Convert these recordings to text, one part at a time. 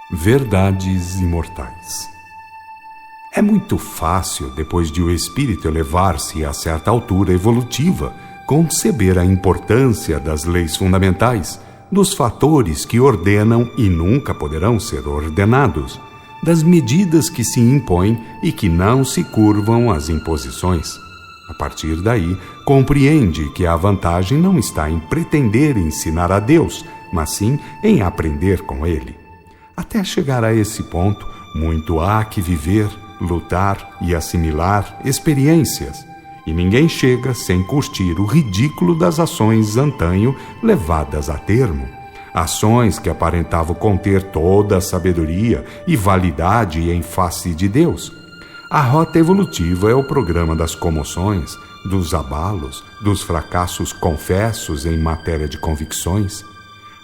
Verdades imortais. É muito fácil, depois de o espírito elevar-se a certa altura evolutiva, conceber a importância das leis fundamentais, dos fatores que ordenam e nunca poderão ser ordenados, das medidas que se impõem e que não se curvam às imposições. A partir daí, compreende que a vantagem não está em pretender ensinar a Deus, mas sim em aprender com Ele. Até chegar a esse ponto, muito há que viver, lutar e assimilar experiências, e ninguém chega sem curtir o ridículo das ações antanho levadas a termo. Ações que aparentavam conter toda a sabedoria e validade em face de Deus. A rota evolutiva é o programa das comoções, dos abalos, dos fracassos confessos em matéria de convicções.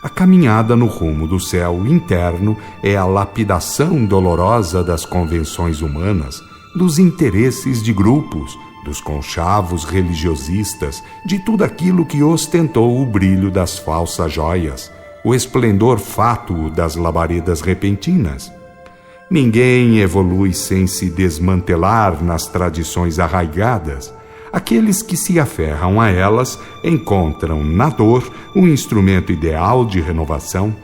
A caminhada no rumo do céu interno é a lapidação dolorosa das convenções humanas, dos interesses de grupos, dos conchavos religiosistas, de tudo aquilo que ostentou o brilho das falsas joias, o esplendor fátuo das labaredas repentinas. Ninguém evolui sem se desmantelar nas tradições arraigadas. Aqueles que se aferram a elas encontram na dor um instrumento ideal de renovação.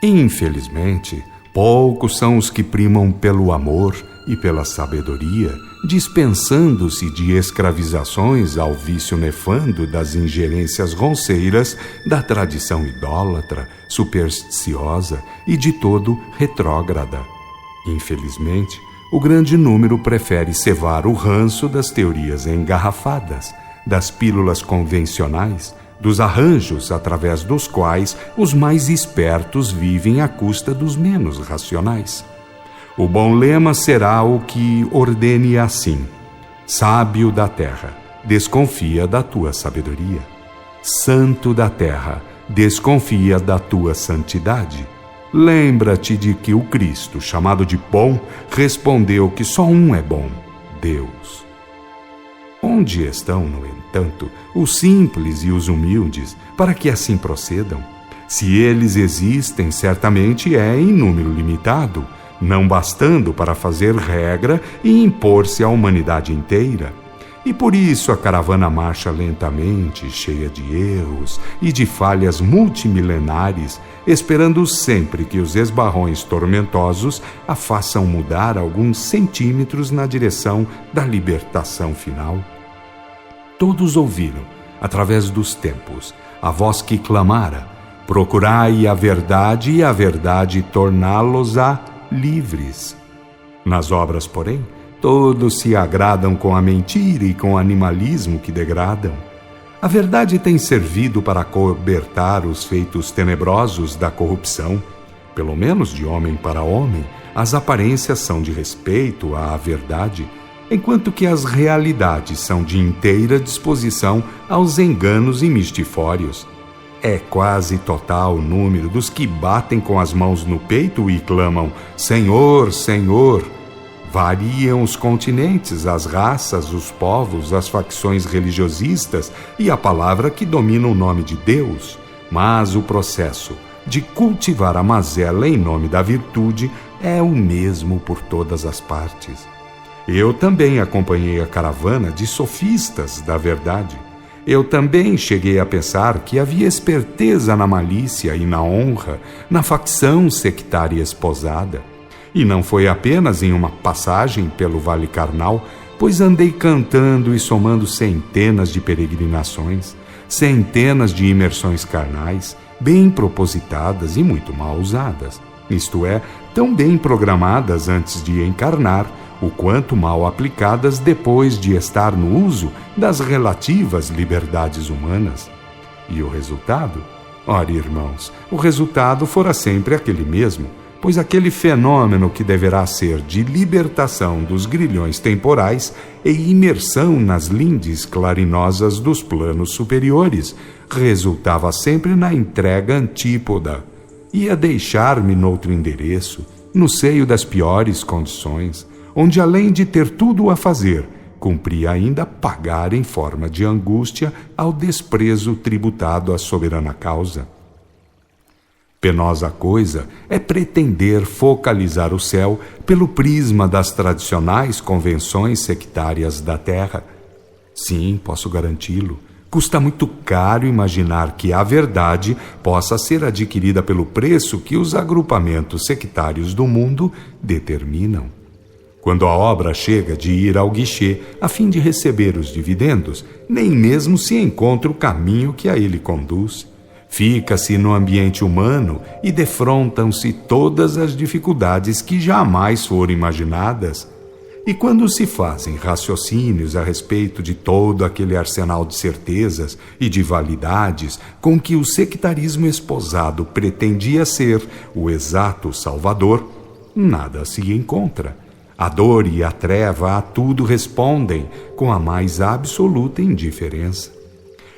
Infelizmente, poucos são os que primam pelo amor e pela sabedoria, dispensando-se de escravizações ao vício nefando das ingerências ronceiras da tradição idólatra, supersticiosa e de todo retrógrada. Infelizmente, o grande número prefere cevar o ranço das teorias engarrafadas, das pílulas convencionais, dos arranjos através dos quais os mais espertos vivem à custa dos menos racionais. O bom lema será o que ordene assim: sábio da terra, desconfia da tua sabedoria. Santo da terra, desconfia da tua santidade. Lembra-te de que o Cristo, chamado de bom, respondeu que só um é bom, Deus. Onde estão, no entanto, os simples e os humildes, para que assim procedam? Se eles existem, certamente é em número limitado, não bastando para fazer regra e impor-se à humanidade inteira. E por isso a caravana marcha lentamente, cheia de erros e de falhas multimilenares, esperando sempre que os esbarrões tormentosos a façam mudar alguns centímetros na direção da libertação final. Todos ouviram, através dos tempos, a voz que clamara: procurai a verdade e a verdade torná-los-á livres. Nas obras, porém, todos se agradam com a mentira e com o animalismo que degradam. A verdade tem servido para cobertar os feitos tenebrosos da corrupção. Pelo menos de homem para homem, as aparências são de respeito à verdade, enquanto que as realidades são de inteira disposição aos enganos e mistifórios. É quase total o número dos que batem com as mãos no peito e clamam: Senhor, Senhor. Variam os continentes, as raças, os povos, as facções religiosistas e a palavra que domina o nome de Deus, mas o processo de cultivar a mazela em nome da virtude é o mesmo por todas as partes. Eu também acompanhei a caravana de sofistas da verdade. Eu também cheguei a pensar que havia esperteza na malícia e na honra, na facção sectária esposada. E não foi apenas em uma passagem pelo Vale Carnal, pois andei cantando e somando centenas de peregrinações, centenas de imersões carnais, bem propositadas e muito mal usadas, isto é, tão bem programadas antes de encarnar, o quanto mal aplicadas depois de estar no uso das relativas liberdades humanas. E o resultado? Ora, irmãos, o resultado fora sempre aquele mesmo, pois aquele fenômeno que deverá ser de libertação dos grilhões temporais e imersão nas lindes clarinosas dos planos superiores resultava sempre na entrega antípoda. Ia deixar-me noutro endereço, no seio das piores condições, onde além de ter tudo a fazer, cumpria ainda pagar em forma de angústia ao desprezo tributado à soberana causa. Penosa coisa é pretender focalizar o céu pelo prisma das tradicionais convenções sectárias da Terra. Sim, posso garanti-lo. Custa muito caro imaginar que a verdade possa ser adquirida pelo preço que os agrupamentos sectários do mundo determinam. Quando a obra chega de ir ao guichê a fim de receber os dividendos, nem mesmo se encontra o caminho que a ele conduz. Fica-se no ambiente humano e defrontam-se todas as dificuldades que jamais foram imaginadas. E quando se fazem raciocínios a respeito de todo aquele arsenal de certezas e de validades com que o sectarismo esposado pretendia ser o exato salvador, nada se encontra. A dor e a treva a tudo respondem com a mais absoluta indiferença.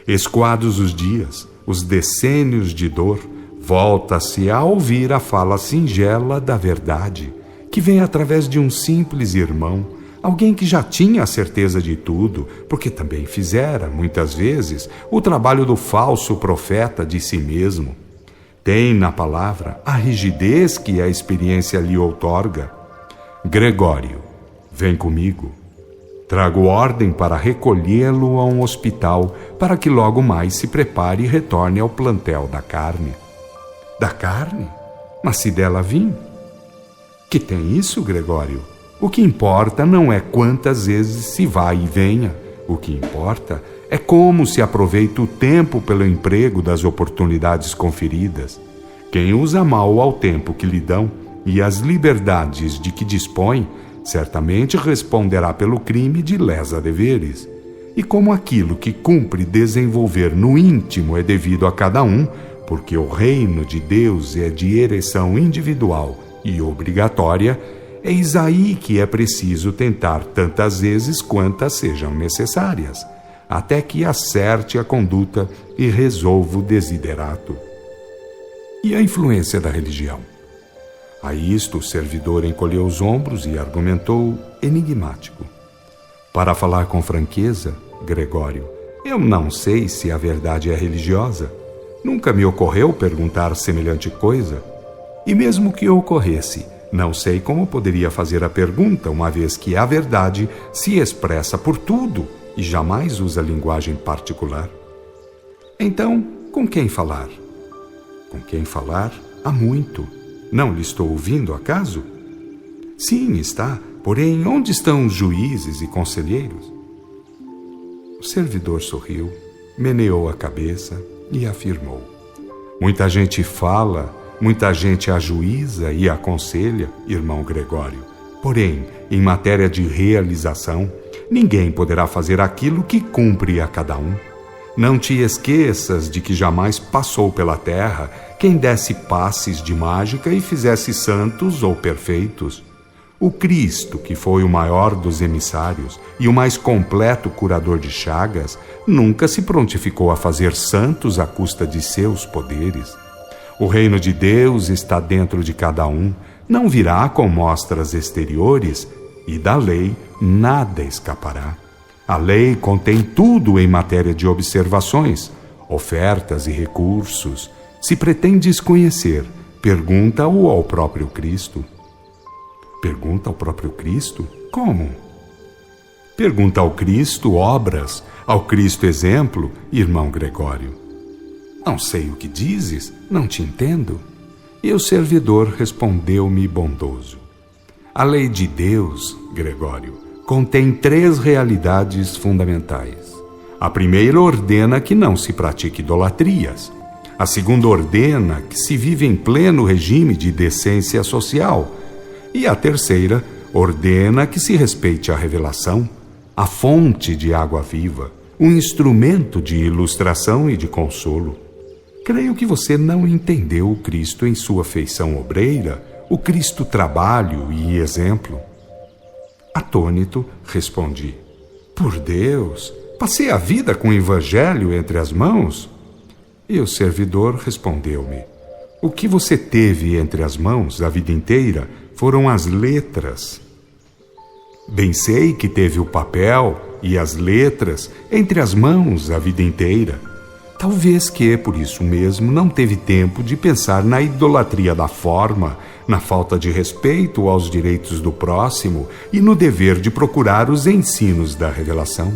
Escoados os dias, os decênios de dor, volta-se a ouvir a fala singela da verdade, que vem através de um simples irmão, alguém que já tinha a certeza de tudo, porque também fizera, muitas vezes, o trabalho do falso profeta de si mesmo. Tem na palavra a rigidez que a experiência lhe outorga. Gregório, vem comigo. Trago ordem para recolhê-lo a um hospital, para que logo mais se prepare e retorne ao plantel da carne. Da carne? Mas se dela vim? Que tem isso, Gregório? O que importa não é quantas vezes se vai e venha. O que importa é como se aproveita o tempo pelo emprego das oportunidades conferidas. Quem usa mal ao tempo que lhe dão e às liberdades de que dispõe, certamente responderá pelo crime de lesa deveres. E como aquilo que cumpre desenvolver no íntimo é devido a cada um, porque o reino de Deus é de ereção individual e obrigatória, eis aí que é preciso tentar tantas vezes quantas sejam necessárias, até que acerte a conduta e resolva o desiderato. E a influência da religião? A isto o servidor encolheu os ombros e argumentou enigmático. Para falar com franqueza, Gregório, eu não sei se a verdade é religiosa. Nunca me ocorreu perguntar semelhante coisa. E mesmo que ocorresse, não sei como poderia fazer a pergunta, uma vez que a verdade se expressa por tudo e jamais usa linguagem particular. Então, com quem falar? Com quem falar há muito. Não lhe estou ouvindo, acaso? Sim, está. Porém, onde estão os juízes e conselheiros? O servidor sorriu, meneou a cabeça e afirmou: muita gente fala, muita gente ajuíza e aconselha, irmão Gregório. Porém, em matéria de realização, ninguém poderá fazer aquilo que cumpre a cada um. Não te esqueças de que jamais passou pela terra quem desse passes de mágica e fizesse santos ou perfeitos. O Cristo, que foi o maior dos emissários e o mais completo curador de chagas, nunca se prontificou a fazer santos à custa de seus poderes. O reino de Deus está dentro de cada um, não virá com mostras exteriores, e da lei nada escapará. A lei contém tudo em matéria de observações, ofertas e recursos. Se pretendes conhecer, pergunta-o ao próprio Cristo. Pergunta ao próprio Cristo? Como? Pergunta ao Cristo obras, ao Cristo exemplo, irmão Gregório. Não sei o que dizes, não te entendo. E o servidor respondeu-me bondoso. A lei de Deus, Gregório, contém 3 realidades fundamentais. A primeira ordena que não se pratique idolatrias. A segunda ordena que se vive em pleno regime de decência social. E a terceira ordena que se respeite a revelação, a fonte de água viva, um instrumento de ilustração e de consolo. Creio que você não entendeu o Cristo em sua feição obreira, o Cristo trabalho e exemplo. Atônito, respondi: por Deus, passei a vida com o Evangelho entre as mãos. E o servidor respondeu-me: o que você teve entre as mãos a vida inteira foram as letras. Bem sei que teve o papel e as letras entre as mãos a vida inteira. Talvez que, por isso mesmo, não teve tempo de pensar na idolatria da forma, na falta de respeito aos direitos do próximo e no dever de procurar os ensinos da revelação.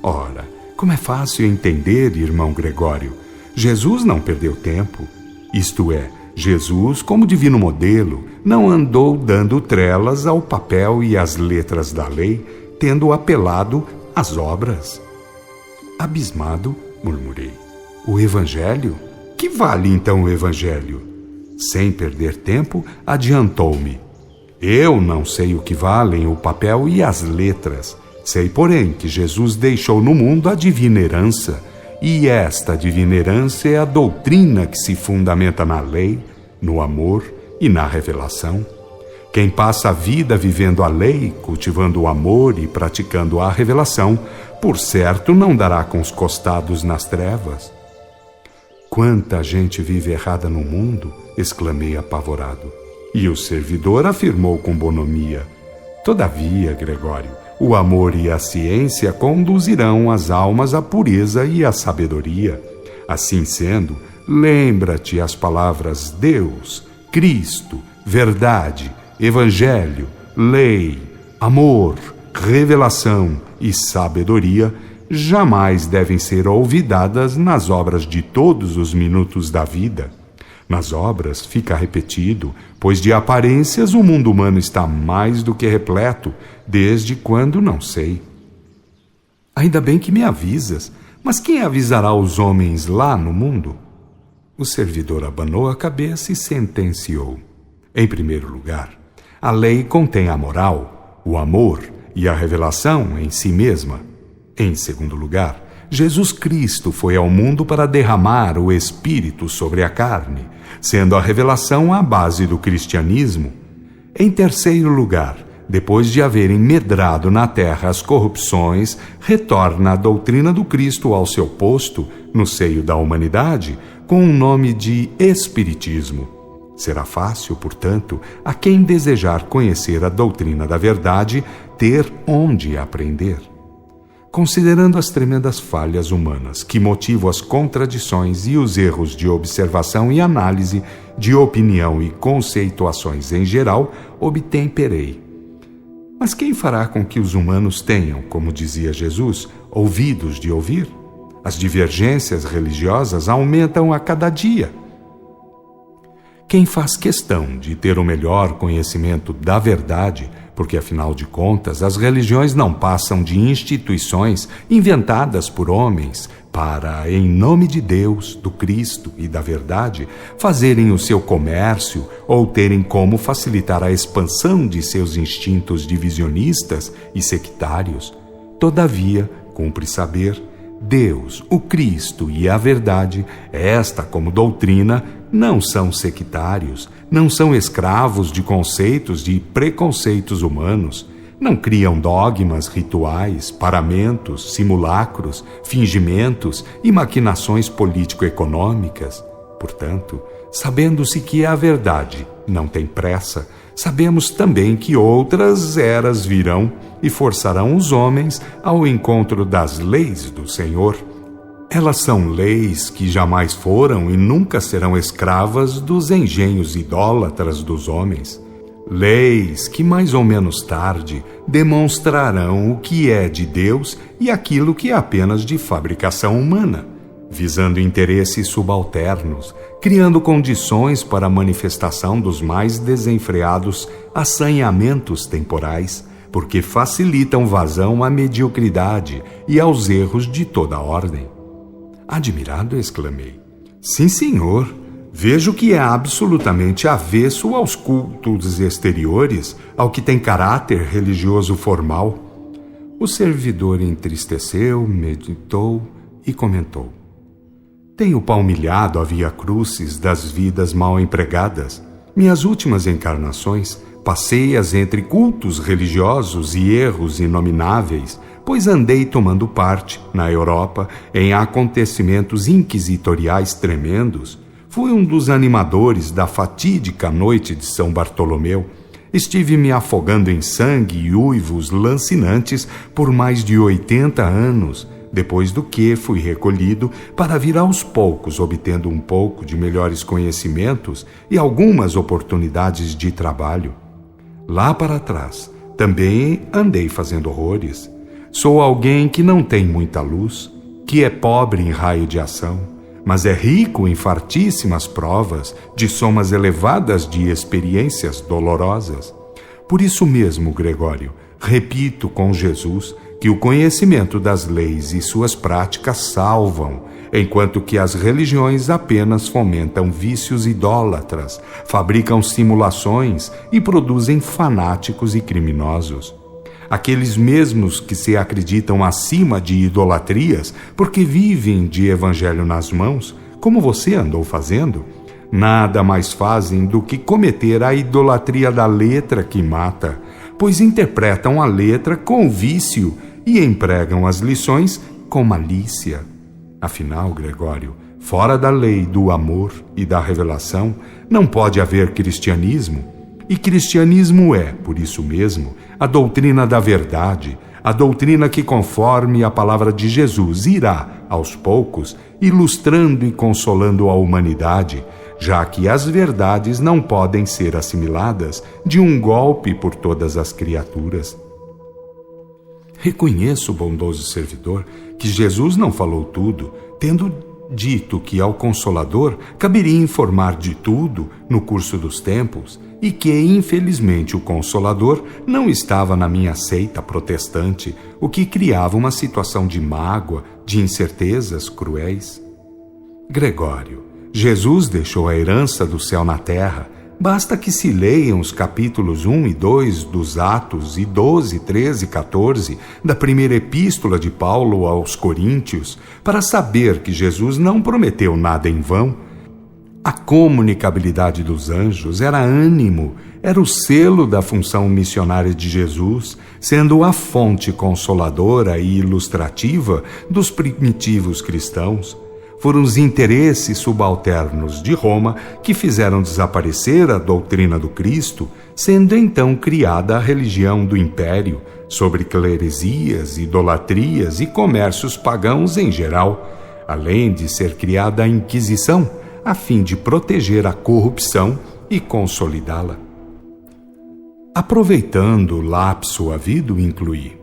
Ora, como é fácil entender, irmão Gregório, Jesus não perdeu tempo. Isto é, Jesus, como divino modelo, não andou dando trelas ao papel e às letras da lei, tendo apelado às obras. Abismado, murmurei. O Evangelho? Que vale então o Evangelho? Sem perder tempo, adiantou-me. Eu não sei o que valem o papel e as letras. Sei, porém, que Jesus deixou no mundo a divina herança, e esta divina herança é a doutrina que se fundamenta na lei, no amor e na revelação. Quem passa a vida vivendo a lei, cultivando o amor e praticando a revelação, por certo não dará com os costados nas trevas. Quanta gente vive errada no mundo, exclamei apavorado. E o servidor afirmou com bonomia. Todavia, Gregório, o amor e a ciência conduzirão as almas à pureza e à sabedoria. Assim sendo, lembra-te as palavras Deus, Cristo, verdade, Evangelho, lei, amor, revelação e sabedoria jamais devem ser olvidadas nas obras de todos os minutos da vida. Nas obras fica repetido, pois de aparências o mundo humano está mais do que repleto, desde quando não sei. Ainda bem que me avisas, mas quem avisará os homens lá no mundo? O servidor abanou a cabeça e sentenciou. Em primeiro lugar, a lei contém a moral, o amor e a revelação em si mesma. Em segundo lugar, Jesus Cristo foi ao mundo para derramar o Espírito sobre a carne, sendo a revelação a base do cristianismo. Em terceiro lugar, depois de haverem medrado na terra as corrupções, retorna a doutrina do Cristo ao seu posto, no seio da humanidade, com o nome de Espiritismo. Será fácil, portanto, a quem desejar conhecer a doutrina da verdade, ter onde aprender. Considerando as tremendas falhas humanas que motivam as contradições e os erros de observação e análise, de opinião e conceituações em geral, obtemperei. Mas quem fará com que os humanos tenham, como dizia Jesus, ouvidos de ouvir? As divergências religiosas aumentam a cada dia. Quem faz questão de ter o melhor conhecimento da verdade, porque afinal de contas as religiões não passam de instituições inventadas por homens para, em nome de Deus, do Cristo e da verdade, fazerem o seu comércio ou terem como facilitar a expansão de seus instintos divisionistas e sectários. Todavia, cumpre saber, Deus, o Cristo e a verdade, esta como doutrina, não são sectários, não são escravos de conceitos, de preconceitos humanos, não criam dogmas, rituais, paramentos, simulacros, fingimentos e maquinações político-econômicas. Portanto, sabendo-se que a verdade não tem pressa, sabemos também que outras eras virão e forçarão os homens ao encontro das leis do Senhor. Elas são leis que jamais foram e nunca serão escravas dos engenhos idólatras dos homens. Leis que, mais ou menos tarde, demonstrarão o que é de Deus e aquilo que é apenas de fabricação humana, visando interesses subalternos, criando condições para a manifestação dos mais desenfreados assanhamentos temporais, porque facilitam vazão à mediocridade e aos erros de toda ordem. Admirado, exclamei. Sim, senhor. Vejo que é absolutamente avesso aos cultos exteriores, ao que tem caráter religioso formal. O servidor entristeceu, meditou e comentou. Tenho palmilhado a via crucis das vidas mal empregadas. Minhas últimas encarnações passei-as entre cultos religiosos e erros inomináveis, pois andei tomando parte, na Europa, em acontecimentos inquisitoriais tremendos. Fui um dos animadores da fatídica noite de São Bartolomeu. Estive me afogando em sangue e uivos lancinantes por mais de 80 anos, depois do que fui recolhido para vir aos poucos obtendo um pouco de melhores conhecimentos e algumas oportunidades de trabalho. Lá para trás, também andei fazendo horrores. Sou alguém que não tem muita luz, que é pobre em raio de ação, mas é rico em fartíssimas provas de somas elevadas de experiências dolorosas. Por isso mesmo, Gregório, repito com Jesus que o conhecimento das leis e suas práticas salvam, enquanto que as religiões apenas fomentam vícios idólatras, fabricam simulações e produzem fanáticos e criminosos. Aqueles mesmos que se acreditam acima de idolatrias porque vivem de evangelho nas mãos, como você andou fazendo, nada mais fazem do que cometer a idolatria da letra que mata, pois interpretam a letra com vício e empregam as lições com malícia. Afinal, Gregório, fora da lei do amor e da revelação, não pode haver cristianismo. E cristianismo é, por isso mesmo, a doutrina da verdade, a doutrina que, conforme a palavra de Jesus, irá, aos poucos, ilustrando e consolando a humanidade, já que as verdades não podem ser assimiladas de um golpe por todas as criaturas. Reconheço, bondoso servidor, que Jesus não falou tudo, tendo dito que ao Consolador caberia informar de tudo no curso dos tempos, e que, infelizmente, o Consolador não estava na minha seita protestante, o que criava uma situação de mágoa, de incertezas cruéis. Gregório, Jesus deixou a herança do céu na terra. Basta que se leiam os capítulos 1 e 2 dos Atos e 12, 13 e 14 da primeira epístola de Paulo aos Coríntios para saber que Jesus não prometeu nada em vão. A comunicabilidade dos anjos era ânimo, era o selo da função missionária de Jesus, sendo a fonte consoladora e ilustrativa dos primitivos cristãos. Foram os interesses subalternos de Roma que fizeram desaparecer a doutrina do Cristo, sendo então criada a religião do Império, sobre cleresias, idolatrias e comércios pagãos em geral, além de ser criada a Inquisição, a fim de proteger a corrupção e consolidá-la. Aproveitando o lapso havido, incluí: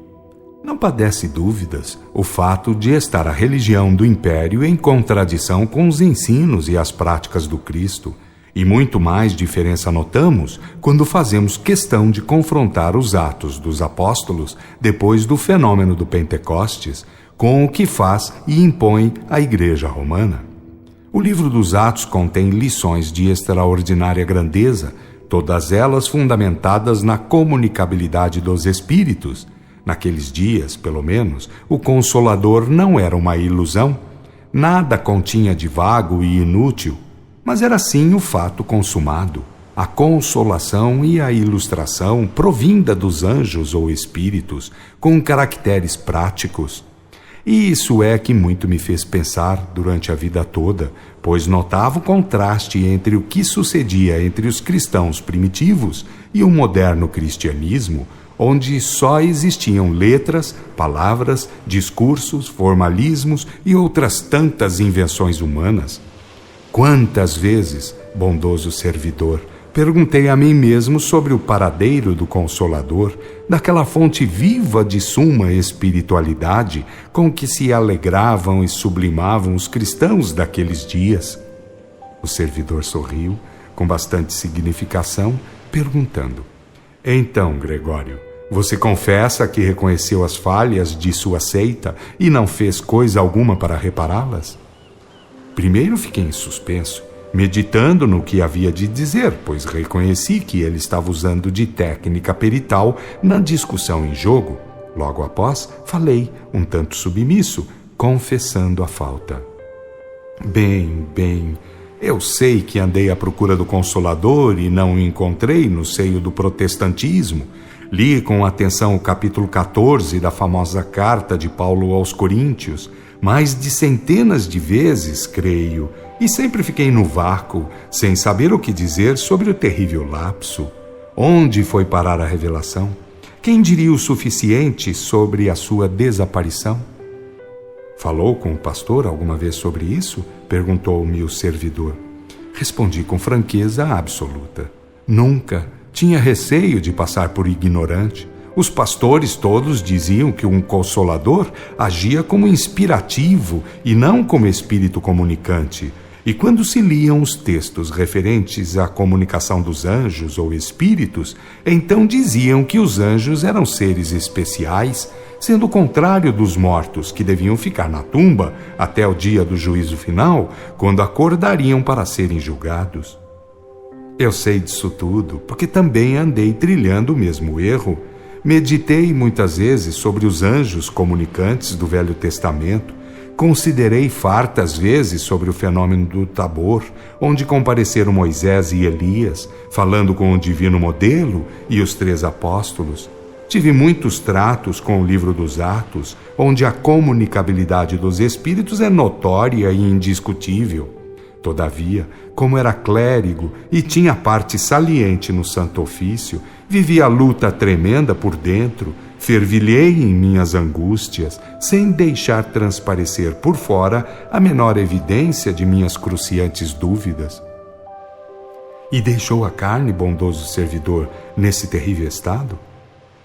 não padece dúvidas o fato de estar a religião do Império em contradição com os ensinos e as práticas do Cristo, e muito mais diferença notamos quando fazemos questão de confrontar os atos dos apóstolos depois do fenômeno do Pentecostes com o que faz e impõe a Igreja Romana. O livro dos Atos contém lições de extraordinária grandeza, todas elas fundamentadas na comunicabilidade dos Espíritos. Naqueles dias, pelo menos, o Consolador não era uma ilusão. Nada continha de vago e inútil, mas era sim o fato consumado, a consolação e a ilustração provinda dos anjos ou espíritos, com caracteres práticos. E isso é que muito me fez pensar durante a vida toda, pois notava o contraste entre o que sucedia entre os cristãos primitivos e o moderno cristianismo, onde só existiam letras, palavras, discursos, formalismos e outras tantas invenções humanas. Quantas vezes, bondoso servidor, perguntei a mim mesmo sobre o paradeiro do Consolador, daquela fonte viva de suma espiritualidade com que se alegravam e sublimavam os cristãos daqueles dias. O servidor sorriu, com bastante significação, perguntando: então, Gregório, você confessa que reconheceu as falhas de sua seita e não fez coisa alguma para repará-las? Primeiro fiquei em suspenso, meditando no que havia de dizer, pois reconheci que ele estava usando de técnica perital na discussão em jogo. Logo após, falei, um tanto submisso, confessando a falta. Bem, eu sei que andei à procura do Consolador e não o encontrei no seio do protestantismo. Li com atenção o capítulo 14 da famosa carta de Paulo aos Coríntios, mais de centenas de vezes, creio, e sempre fiquei no vácuo, sem saber o que dizer sobre o terrível lapso. Onde foi parar a revelação? Quem diria o suficiente sobre a sua desaparição? Falou com o pastor alguma vez sobre isso? Perguntou-me o servidor. Respondi com franqueza absoluta. Nunca. Tinha receio de passar por ignorante. Os pastores todos diziam que um consolador agia como inspirativo e não como espírito comunicante. E quando se liam os textos referentes à comunicação dos anjos ou espíritos, então diziam que os anjos eram seres especiais, sendo o contrário dos mortos, que deviam ficar na tumba até o dia do juízo final, quando acordariam para serem julgados. Eu sei disso tudo, porque também andei trilhando o mesmo erro. Meditei muitas vezes sobre os anjos comunicantes do Velho Testamento. Considerei fartas vezes sobre o fenômeno do Tabor, onde compareceram Moisés e Elias, falando com o divino modelo e os 3 apóstolos. Tive muitos tratos com o livro dos Atos, onde a comunicabilidade dos espíritos é notória e indiscutível. Todavia, como era clérigo e tinha parte saliente no Santo Ofício, vivi a luta tremenda por dentro, fervilhei em minhas angústias, sem deixar transparecer por fora a menor evidência de minhas cruciantes dúvidas. E deixou a carne, bondoso servidor, nesse terrível estado?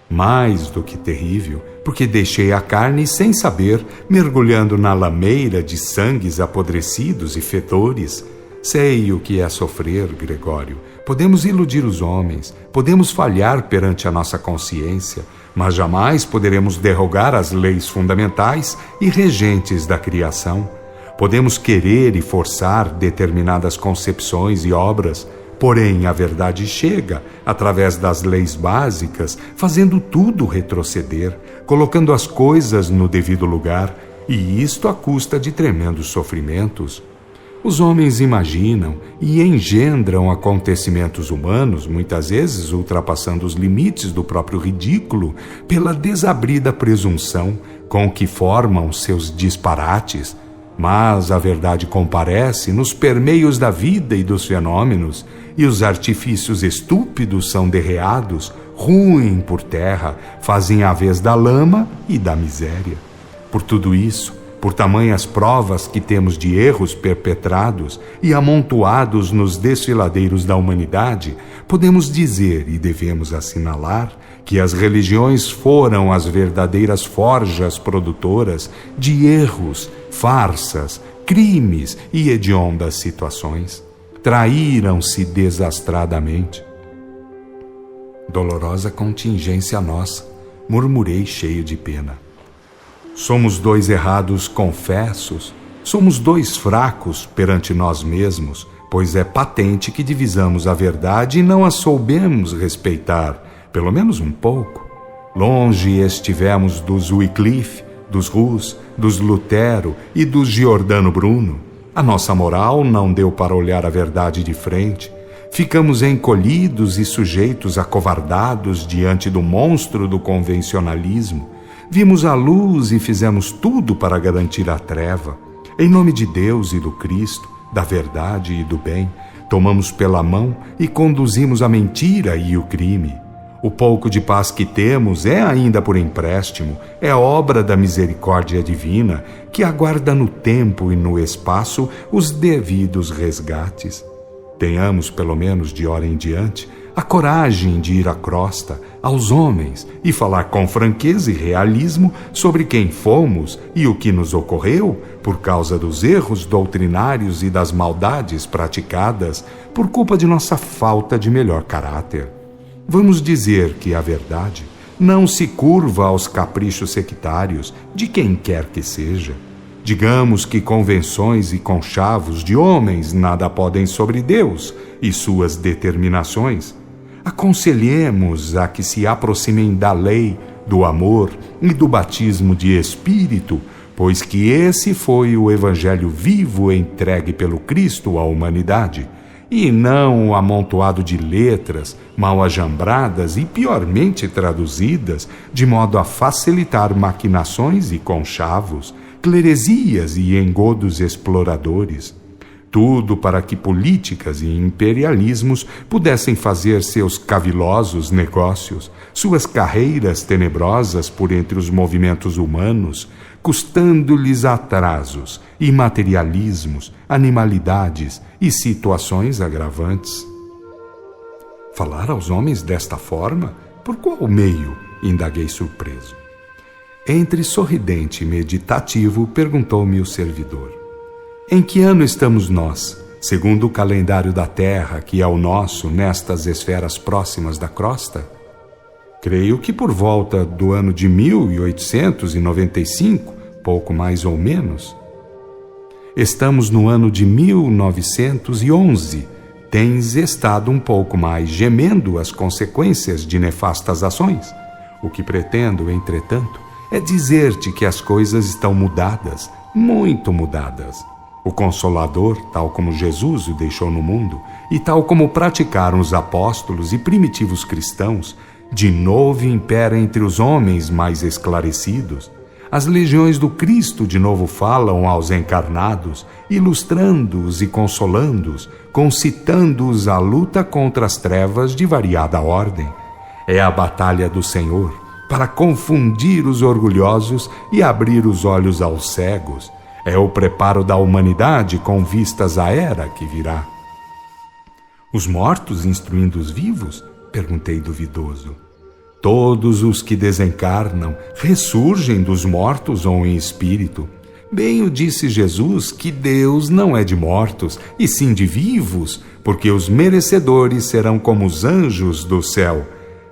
Mais do que terrível, porque deixei a carne sem saber, mergulhando na lameira de sangues apodrecidos e fedores. Sei o que é sofrer, Gregório. Podemos iludir os homens, podemos falhar perante a nossa consciência, mas jamais poderemos derrogar as leis fundamentais e regentes da criação. Podemos querer e forçar determinadas concepções e obras, porém a verdade chega, através das leis básicas, fazendo tudo retroceder, colocando as coisas no devido lugar, e isto à custa de tremendos sofrimentos. Os homens imaginam e engendram acontecimentos humanos, muitas vezes ultrapassando os limites do próprio ridículo, pela desabrida presunção com que formam seus disparates. Mas a verdade comparece nos permeios da vida e dos fenômenos, e os artifícios estúpidos são derreados, ruem por terra, fazem a vez da lama e da miséria. Por tudo isso, por tamanhas provas que temos de erros perpetrados e amontoados nos desfiladeiros da humanidade, podemos dizer e devemos assinalar que as religiões foram as verdadeiras forjas produtoras de erros, farsas, crimes e hediondas situações. Traíram-se desastradamente. Dolorosa contingência nossa, murmurei cheio de pena. Somos 2 errados confessos, somos 2 fracos perante nós mesmos, pois é patente que divisamos a verdade e não a soubemos respeitar, pelo menos um pouco. Longe estivemos dos Wycliffe, dos Hus, dos Lutero e dos Giordano Bruno. A nossa moral não deu para olhar a verdade de frente. Ficamos encolhidos e sujeitos acovardados diante do monstro do convencionalismo. Vimos a luz e fizemos tudo para garantir a treva. Em nome de Deus e do Cristo, da verdade e do bem, tomamos pela mão e conduzimos a mentira e o crime. O pouco de paz que temos é ainda por empréstimo, é obra da misericórdia divina, que aguarda no tempo e no espaço os devidos resgates. Tenhamos, pelo menos de hora em diante, a coragem de ir à crosta, aos homens, e falar com franqueza e realismo sobre quem fomos e o que nos ocorreu por causa dos erros doutrinários e das maldades praticadas por culpa de nossa falta de melhor caráter. Vamos dizer que a verdade não se curva aos caprichos sectários de quem quer que seja. Digamos que convenções e conchavos de homens nada podem sobre Deus e suas determinações. Aconselhemos a que se aproximem da lei, do amor e do batismo de Espírito, pois que esse foi o Evangelho vivo entregue pelo Cristo à humanidade, e não o amontoado de letras mal ajambradas e piormente traduzidas, de modo a facilitar maquinações e conchavos, cleresias e engodos exploradores. tudo para que políticas e imperialismos pudessem fazer seus cavilosos negócios, suas carreiras tenebrosas por entre os movimentos humanos, custando-lhes atrasos, imaterialismos, animalidades e situações agravantes. Falar aos homens desta forma? Por qual meio? Indaguei surpreso. Entre sorridente e meditativo, perguntou-me o servidor: em que ano estamos nós, segundo o calendário da Terra, que é o nosso, nestas esferas próximas da crosta? Creio que por volta do ano de 1895, pouco mais ou menos. Estamos no ano de 1911. Tens estado um pouco mais gemendo as consequências de nefastas ações. O que pretendo, entretanto, é dizer-te que as coisas estão mudadas, muito mudadas. O Consolador, tal como Jesus o deixou no mundo, e tal como praticaram os apóstolos e primitivos cristãos, de novo impera entre os homens mais esclarecidos. As legiões do Cristo de novo falam aos encarnados, ilustrando-os e consolando-os, concitando-os à luta contra as trevas de variada ordem. É a batalha do Senhor, para confundir os orgulhosos e abrir os olhos aos cegos. É o preparo da humanidade com vistas à era que virá. Os mortos instruindo os vivos? Perguntei duvidoso. Todos os que desencarnam ressurgem dos mortos ou em espírito. Bem o disse Jesus que Deus não é de mortos, e sim de vivos, porque os merecedores serão como os anjos do céu.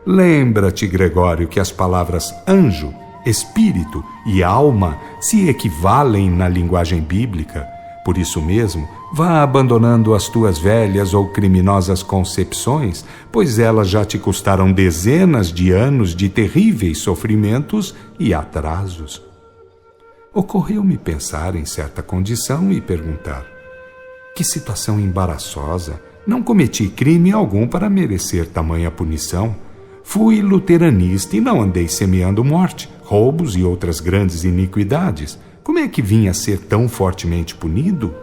Lembra-te, Gregório, que as palavras anjo, espírito e alma se equivalem na linguagem bíblica. Por isso mesmo, vá abandonando as tuas velhas ou criminosas concepções, pois elas já te custaram dezenas de anos de terríveis sofrimentos e atrasos. Ocorreu-me pensar em certa condição e perguntar: que situação embaraçosa! Não cometi crime algum para merecer tamanha punição. Fui luteranista e não andei semeando morte, roubos e outras grandes iniquidades. Como é que vim a ser tão fortemente punido?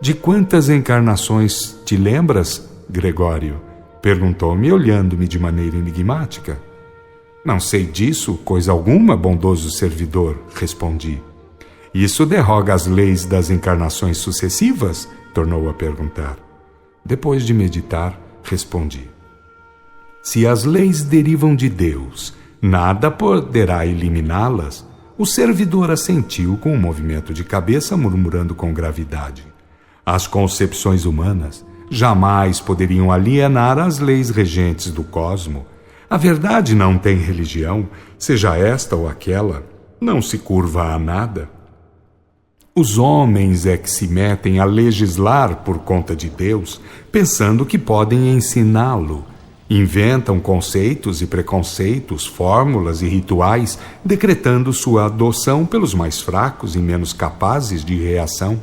De quantas encarnações te lembras, Gregório? Perguntou-me, olhando-me de maneira enigmática. Não sei disso, coisa alguma, bondoso servidor, respondi. Isso derroga as leis das encarnações sucessivas? Tornou a perguntar. Depois de meditar, respondi. Se as leis derivam de Deus, nada poderá eliminá-las. O servidor assentiu com um movimento de cabeça, murmurando com gravidade. As concepções humanas jamais poderiam alienar as leis regentes do cosmo. A verdade não tem religião, seja esta ou aquela, não se curva a nada. Os homens é que se metem a legislar por conta de Deus, pensando que podem ensiná-lo. Inventam conceitos e preconceitos, fórmulas e rituais, decretando sua adoção pelos mais fracos e menos capazes de reação.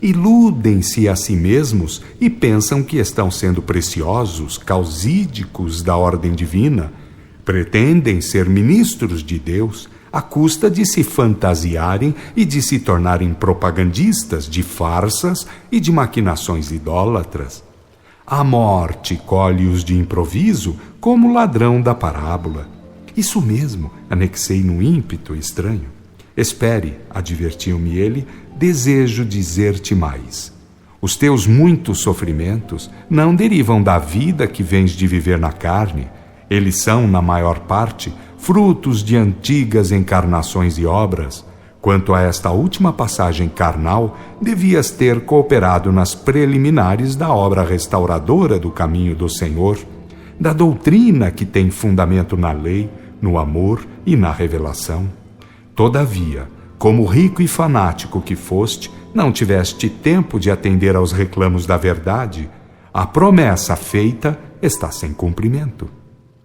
Iludem-se a si mesmos e pensam que estão sendo preciosos, causídicos da ordem divina. Pretendem ser ministros de Deus, à custa de se fantasiarem e de se tornarem propagandistas de farsas e de maquinações idólatras. A morte colhe-os de improviso como ladrão da parábola. Isso mesmo, anexei num ímpeto estranho. Espere, advertiu-me ele, desejo dizer-te mais. Os teus muitos sofrimentos não derivam da vida que vens de viver na carne. Eles são, na maior parte, frutos de antigas encarnações e obras. Quanto a esta última passagem carnal, devias ter cooperado nas preliminares da obra restauradora do caminho do Senhor, da doutrina que tem fundamento na lei, no amor e na revelação. Todavia, como rico e fanático que foste, não tiveste tempo de atender aos reclamos da verdade. A promessa feita está sem cumprimento.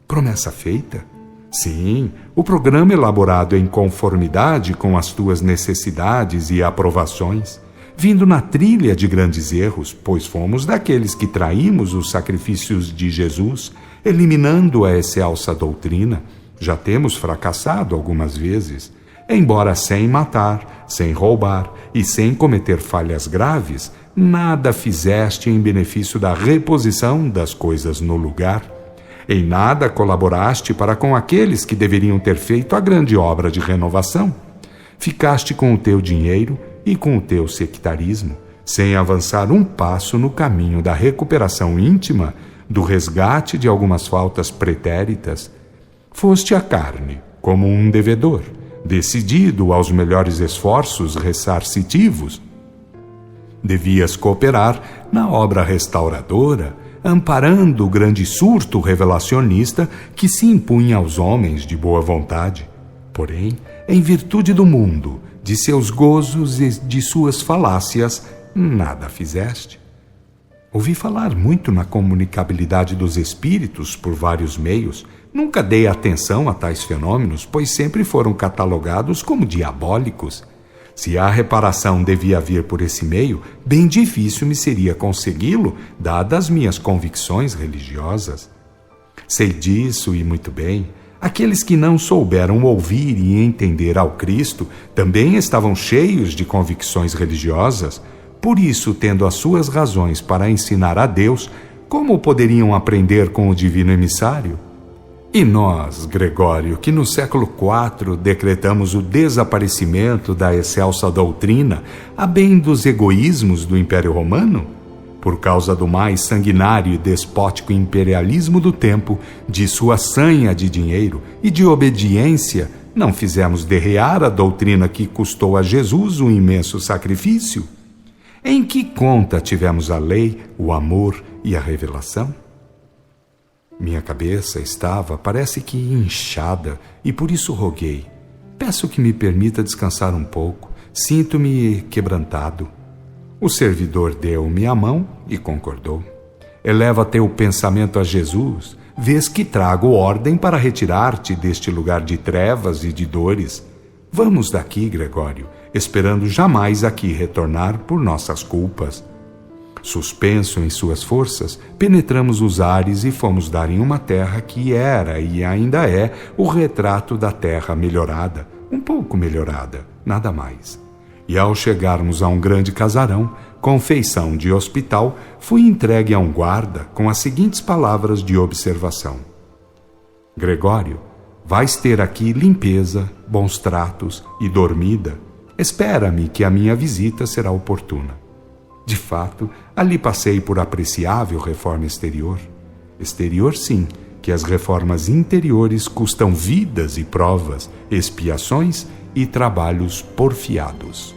Promessa feita? Sim, o programa elaborado em conformidade com as tuas necessidades e aprovações, vindo na trilha de grandes erros, pois fomos daqueles que traímos os sacrifícios de Jesus, eliminando a excelsa doutrina. Já temos fracassado algumas vezes, embora sem matar, sem roubar e sem cometer falhas graves, nada fizeste em benefício da reposição das coisas no lugar. Em nada colaboraste para com aqueles que deveriam ter feito a grande obra de renovação. Ficaste com o teu dinheiro e com o teu sectarismo, sem avançar um passo no caminho da recuperação íntima, do resgate de algumas faltas pretéritas. Foste à carne, como um devedor, decidido aos melhores esforços ressarcitivos. Devias cooperar na obra restauradora, amparando o grande surto revelacionista que se impunha aos homens de boa vontade. Porém, em virtude do mundo, de seus gozos e de suas falácias, nada fizeste. Ouvi falar muito na comunicabilidade dos espíritos por vários meios. Nunca dei atenção a tais fenômenos, pois sempre foram catalogados como diabólicos. Se a reparação devia vir por esse meio, bem difícil me seria consegui-lo, dadas minhas convicções religiosas. Sei disso e muito bem. Aqueles que não souberam ouvir e entender ao Cristo também estavam cheios de convicções religiosas. Por isso, tendo as suas razões para ensinar a Deus, como poderiam aprender com o divino emissário? E nós, Gregório, que no século IV decretamos o desaparecimento da excelsa doutrina a bem dos egoísmos do Império Romano? Por causa do mais sanguinário e despótico imperialismo do tempo, de sua sanha de dinheiro e de obediência, não fizemos derrear a doutrina que custou a Jesus um imenso sacrifício? Em que conta tivemos a lei, o amor e a revelação? Minha cabeça estava, parece que inchada, e por isso roguei. Peço que me permita descansar um pouco. Sinto-me quebrantado. O servidor deu-me a mão e concordou. Eleva teu pensamento a Jesus, vês que trago ordem para retirar-te deste lugar de trevas e de dores. Vamos daqui, Gregório, esperando jamais aqui retornar por nossas culpas. Suspenso em suas forças, penetramos os ares e fomos dar em uma terra que era e ainda é o retrato da terra melhorada, um pouco melhorada, nada mais. E ao chegarmos a um grande casarão, com feição de hospital, fui entregue a um guarda com as seguintes palavras de observação: Gregório, vais ter aqui limpeza, bons tratos e dormida. Espera-me que a minha visita será oportuna. De fato, ali passei por apreciável reforma exterior. Exterior, sim, que as reformas interiores custam vidas e provas, expiações e trabalhos porfiados.